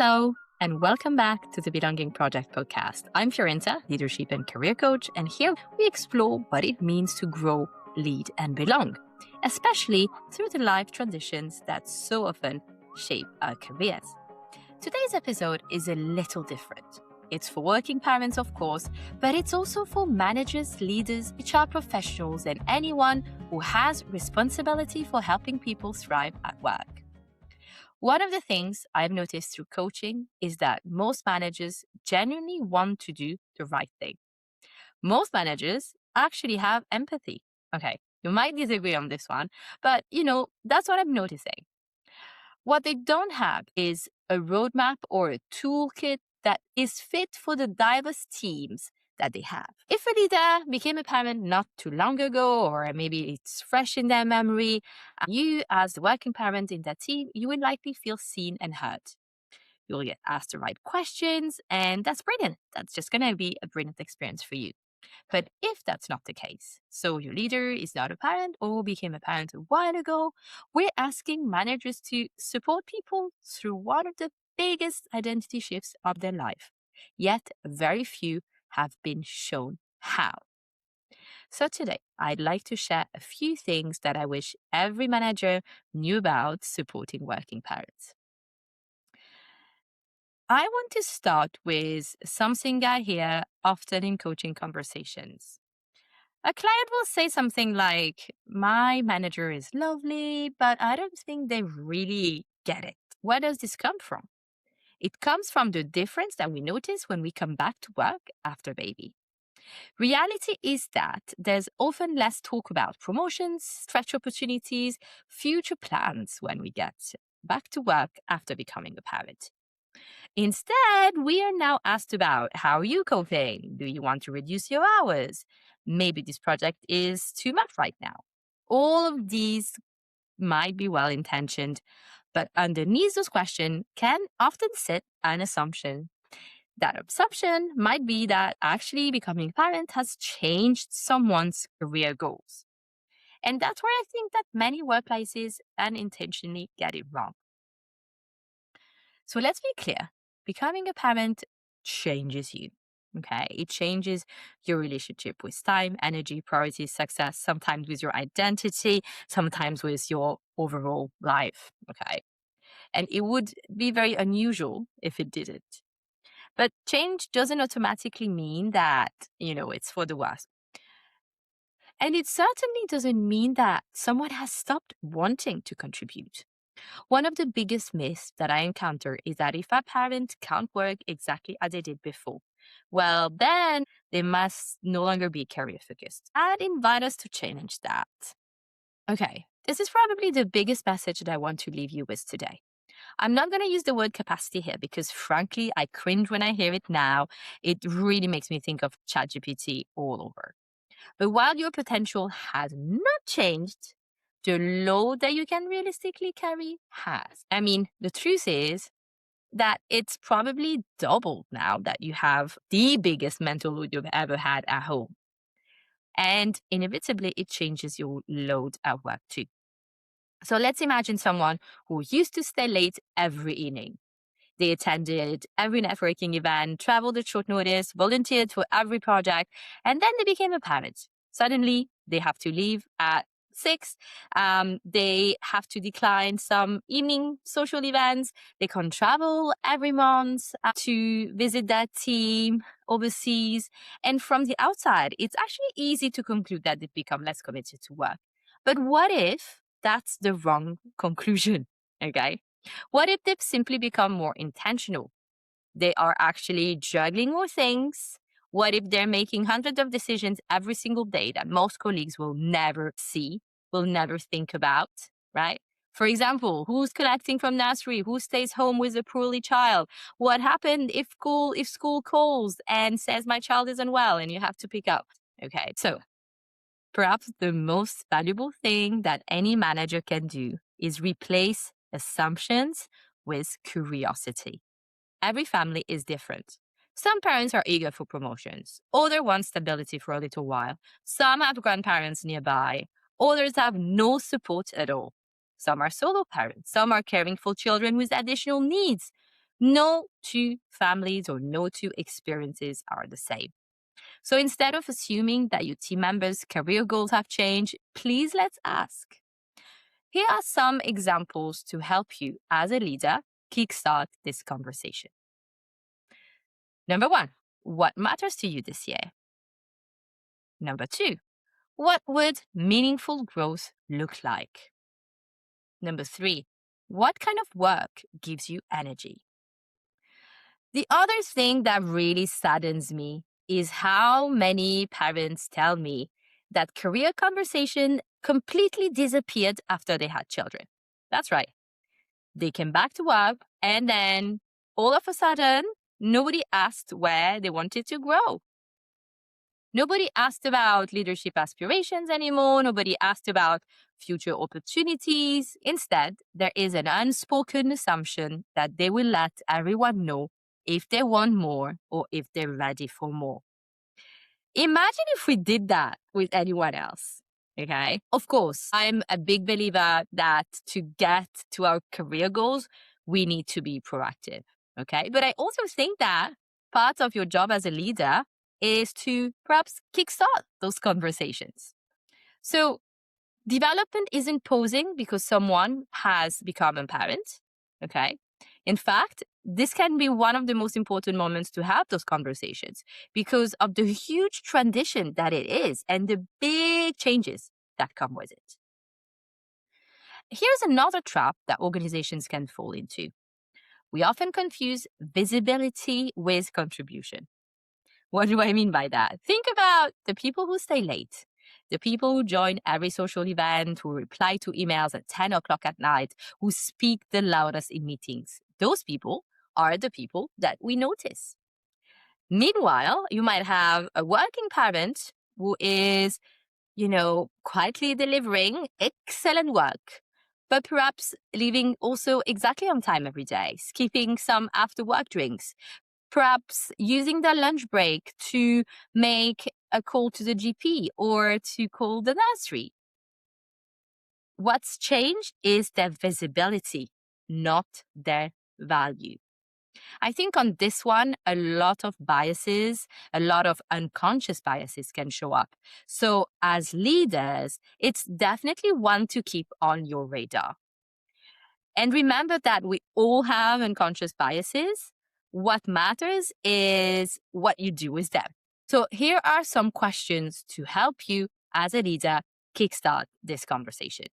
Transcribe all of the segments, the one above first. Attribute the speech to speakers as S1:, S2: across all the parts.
S1: Hello, and welcome back to the Belonging Project podcast. I'm Fiorenza, leadership and career coach, and here we explore what it means to grow, lead, and belong, especially through the life transitions that so often shape our careers. Today's episode is a little different. It's for working parents, of course, but it's also for managers, leaders, HR professionals, and anyone who has responsibility for helping people thrive at work. One of the things I've noticed through coaching is that most managers genuinely want to do the right thing. Most managers actually have empathy. Okay, you might disagree on this one, but that's what I'm noticing. What they don't have is a roadmap or a toolkit that is fit for the diverse teams that they have. If a leader became a parent not too long ago, or maybe it's fresh in their memory, you as the working parent in that team, you will likely feel seen and heard. You'll get asked the right questions, and that's brilliant. That's just going to be a brilliant experience for you. But if that's not the case, so your leader is not a parent or became a parent a while ago, we're asking managers to support people through one of the biggest identity shifts of their life. Yet very few have been shown how. So today, I'd like to share a few things that I wish every manager knew about supporting working parents. I want to start with something I hear often in coaching conversations. A client will say something like, my manager is lovely, but I don't think they really get it. Where does this come from? It comes from the difference that we notice when we come back to work after baby. Reality is that there's often less talk about promotions, stretch opportunities, future plans when we get back to work after becoming a parent. Instead, we are now asked about how are you coping? Do you want to reduce your hours? Maybe this project is too much right now. All of these might be well-intentioned, but underneath those questions can often sit an assumption. That assumption might be that actually becoming a parent has changed someone's career goals. And that's where I think that many workplaces unintentionally get it wrong. So let's be clear. Becoming a parent changes you. Okay. It changes your relationship with time, energy, priorities, success, sometimes with your identity, sometimes with your overall life. Okay. And it would be very unusual if it didn't. But change doesn't automatically mean that, it's for the worse. And it certainly doesn't mean that someone has stopped wanting to contribute. One of the biggest myths that I encounter is that if a parent can't work exactly as they did before, well, then they must no longer be career focused. I'd invite us to change that. Okay, this is probably the biggest message that I want to leave you with today. I'm not going to use the word capacity here because frankly, I cringe when I hear it now. It really makes me think of ChatGPT all over. But while your potential has not changed, the load that you can realistically carry has. I mean, the truth is that it's probably doubled now that you have the biggest mental load you've ever had at home. And inevitably, it changes your load at work too. So let's imagine someone who used to stay late every evening. They attended every networking event, traveled at short notice, volunteered for every project, and then they became a parent. Suddenly, they have to leave at 6. They have to decline some evening social events. They can't travel every month to visit their team overseas. And from the outside, it's actually easy to conclude that they've become less committed to work. But what if that's the wrong conclusion? Okay. What if they've simply become more intentional? They are actually juggling more things. What if they're making hundreds of decisions every single day that most colleagues will never see, will never think about, right? For example, who's collecting from nursery? Who stays home with a poorly child? What happened if school calls and says my child is unwell and you have to pick up? Okay, so perhaps the most valuable thing that any manager can do is replace assumptions with curiosity. Every family is different. Some parents are eager for promotions. Others want stability for a little while. Some have grandparents nearby. Others have no support at all. Some are solo parents. Some are caring for children with additional needs. No two families or no two experiences are the same. So instead of assuming that your team members' career goals have changed, please let's ask. Here are some examples to help you as a leader kickstart this conversation. Number one, what matters to you this year? Number two, what would meaningful growth look like? Number three, what kind of work gives you energy? The other thing that really saddens me is how many parents tell me that career conversation completely disappeared after they had children. That's right. They came back to work and then all of a sudden, nobody asked where they wanted to grow. Nobody asked about leadership aspirations anymore. Nobody asked about future opportunities. Instead, there is an unspoken assumption that they will let everyone know if they want more or if they're ready for more. Imagine if we did that with anyone else. Okay. Of course, I'm a big believer that to get to our career goals, we need to be proactive. Okay. But I also think that part of your job as a leader is to perhaps kickstart those conversations. So development isn't posing because someone has become a parent. Okay. In fact, this can be one of the most important moments to have those conversations because of the huge transition that it is and the big changes that come with it. Here's another trap that organizations can fall into. We often confuse visibility with contribution. What do I mean by that? Think about the people who stay late, the people who join every social event, who reply to emails at 10 o'clock at night, who speak the loudest in meetings. Those people are the people that we notice. Meanwhile, you might have a working parent who is, quietly delivering excellent work, but perhaps leaving also exactly on time every day, skipping some after work drinks, perhaps using their lunch break to make a call to the GP or to call the nursery. What's changed is their visibility, not their value. I think on this one, a lot of biases, a lot of unconscious biases can show up. So as leaders, it's definitely one to keep on your radar. And remember that we all have unconscious biases. What matters is what you do with them. So here are some questions to help you as a leader kickstart this conversation.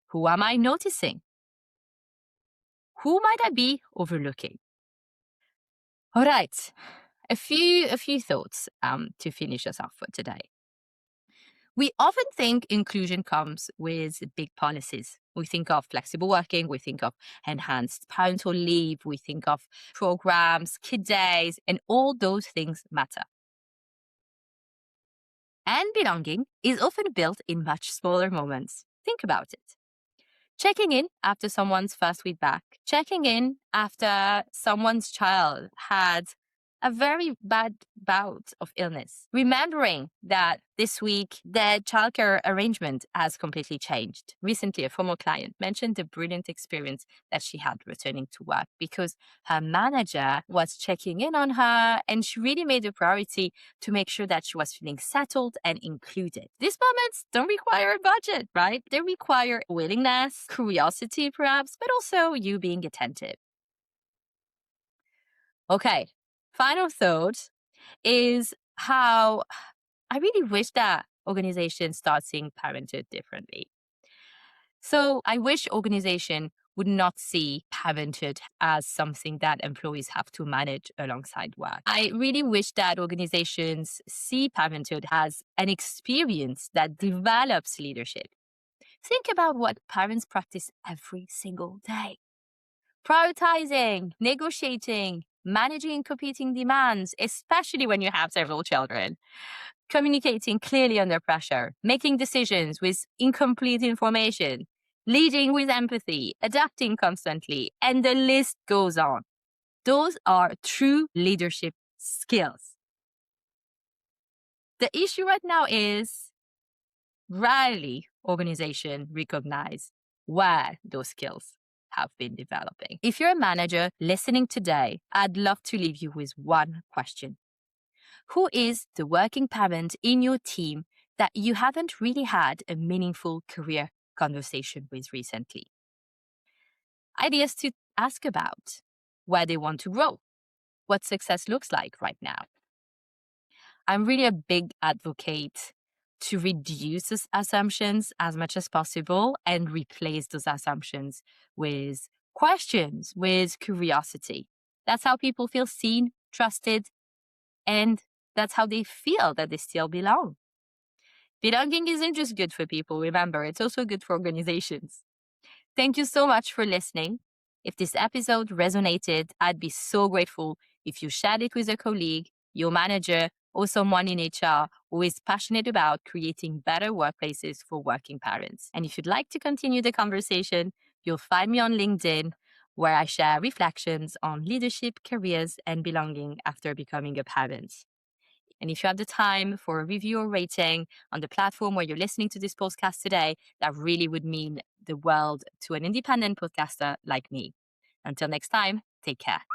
S1: Who am I noticing? Who might I be overlooking? All right, a few thoughts to finish us off for today. We often think inclusion comes with big policies. We think of flexible working, we think of enhanced parental leave, we think of programs, kid days, and all those things matter. And belonging is often built in much smaller moments. Think about it. Checking in after someone's first week back, checking in after someone's child had a very bad bout of illness, remembering that this week their childcare arrangement has completely changed. Recently, a former client mentioned the brilliant experience that she had returning to work because her manager was checking in on her and she really made a priority to make sure that she was feeling settled and included. These moments don't require a budget, right? They require willingness, curiosity perhaps, but also you being attentive. Okay, final thought is how I really wish that organizations start seeing parenthood differently. So I wish organization would not see parenthood as something that employees have to manage alongside work. I really wish that organizations see parenthood as an experience that develops leadership. Think about what parents practice every single day. Prioritizing, negotiating, managing competing demands, especially when you have several children, communicating clearly under pressure, making decisions with incomplete information, leading with empathy, adapting constantly, and the list goes on. Those are true leadership skills. The issue right now is rarely organizations recognize where those skills have been developing. If you're a manager listening today, I'd love to leave you with one question. Who is the working parent in your team that you haven't really had a meaningful career conversation with recently? Ideas to ask about: where they want to grow, what success looks like right now. I'm really a big advocate to reduce those assumptions as much as possible and replace those assumptions with questions, with curiosity. That's how people feel seen, trusted, and that's how they feel that they still belong. Belonging isn't just good for people, remember, it's also good for organizations. Thank you so much for listening. If this episode resonated, I'd be so grateful if you shared it with a colleague, your manager, or someone in HR who is passionate about creating better workplaces for working parents. And if you'd like to continue the conversation, you'll find me on LinkedIn, where I share reflections on leadership, careers, and belonging after becoming a parent. And if you have the time for a review or rating on the platform where you're listening to this podcast today, that really would mean the world to an independent podcaster like me. Until next time, take care.